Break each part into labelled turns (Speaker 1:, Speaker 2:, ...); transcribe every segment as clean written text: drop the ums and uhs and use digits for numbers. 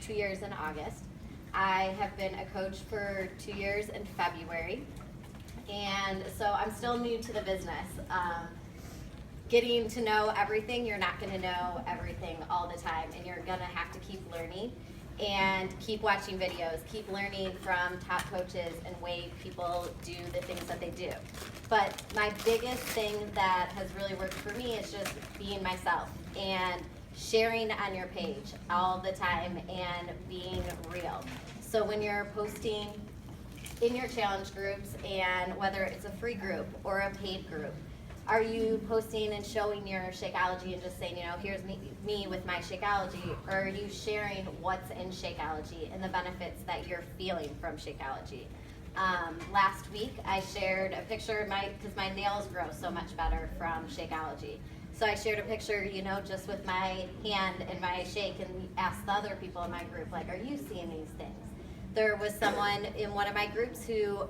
Speaker 1: 2 years in August. I have been a coach for 2 years in February, and so I'm still new to the business. Getting to know everything, you're not going to know everything all the time, and you're going to have to keep learning and keep watching videos, keep learning from top coaches and way people do the things that they do. But my biggest thing that has really worked for me is just being myself and sharing on your page all the time and being real. So when you're posting in your challenge groups, and whether it's a free group or a paid group, are you posting and showing your Shakeology and just saying, you know, here's me with my Shakeology, or are you sharing what's in Shakeology and the benefits that you're feeling from Shakeology? Last week I shared a picture of because my nails grow so much better from Shakeology. So I shared a picture, you know, just with my hand and my shake, and asked the other people in my group, like, are you seeing these things? There was someone in one of my groups who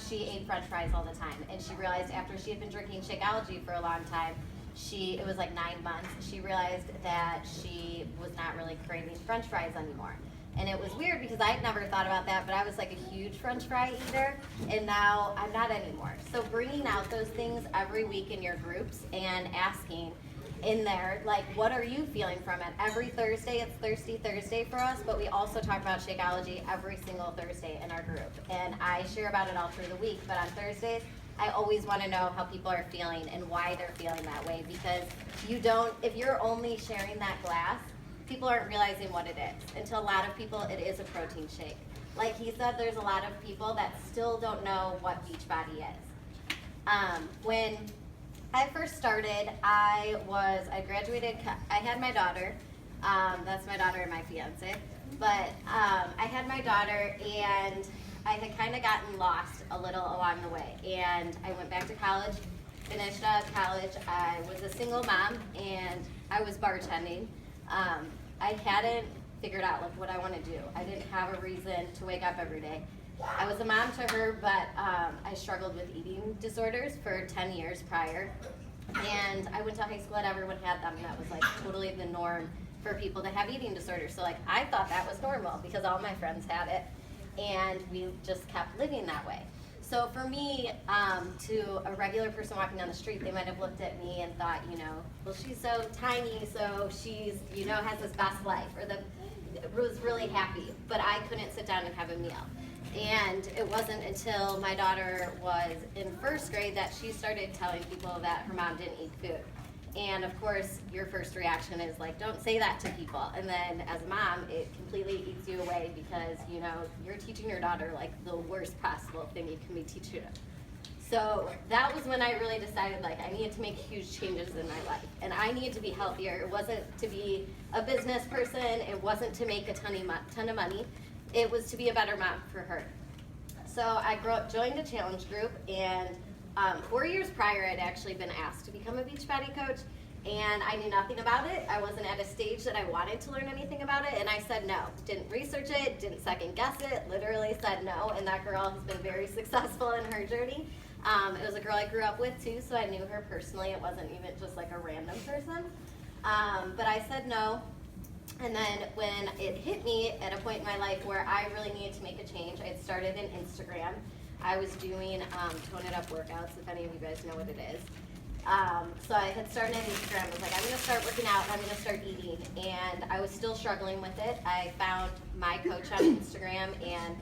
Speaker 1: she ate French fries all the time, and she realized after she had been drinking Shakeology for a long time, it was like 9 months, she realized that she was not really craving French fries anymore. And it was weird because I had never thought about that, but I was like a huge French fry eater, and now I'm not anymore. So bringing out those things every week in your groups and asking in there, like, what are you feeling from it? Every Thursday, it's Thirsty Thursday for us, but we also talk about Shakeology every single Thursday in our group. And I share about it all through the week, but on Thursdays, I always want to know how people are feeling and why they're feeling that way, because if you're only sharing that glass, people aren't realizing what it is. And to a lot of people, it is a protein shake. Like he said, there's a lot of people that still don't know what Beachbody is. When I first started, I graduated, I had my daughter, that's my daughter and my fiance, but I had my daughter, and I had kind of gotten lost a little along the way, and I went back to college, finished up college. I was a single mom, and I was bartending. I hadn't figured out like what I want to do. I didn't have a reason to wake up every day. I was a mom to her, but I struggled with eating disorders for 10 years prior. And I went to high school and everyone had them, and that was like totally the norm for people to have eating disorders. So like I thought that was normal because all my friends had it, and we just kept living that way. So for me, to a regular person walking down the street, they might have looked at me and thought, you know, well, she's so tiny, so she's, you know, has this best life, or was really happy, but I couldn't sit down and have a meal. And it wasn't until my daughter was in first grade that she started telling people that her mom didn't eat food. And of course, your first reaction is like, don't say that to people. And then as a mom, it completely eats you away because, you know, you're teaching your daughter like the worst possible thing you can be teaching her. So that was when I really decided like I needed to make huge changes in my life, and I needed to be healthier. It wasn't to be a business person. It wasn't to make a ton of money. It was to be a better mom for her. So I joined a challenge group, and 4 years prior, I'd actually been asked to become a Beachbody coach, and I knew nothing about it. I wasn't at a stage that I wanted to learn anything about it, and I said no. Didn't research it, didn't second guess it, literally said no, and that girl has been very successful in her journey. It was a girl I grew up with too, so I knew her personally. It wasn't even just like a random person. But I said no. And then when it hit me at a point in my life where I really needed to make a change, I had started an Instagram. I was doing Tone It Up workouts, if any of you guys know what it is. So I had started an Instagram. I was like, I'm going to start working out, I'm going to start eating. And I was still struggling with it. I found my coach on Instagram, and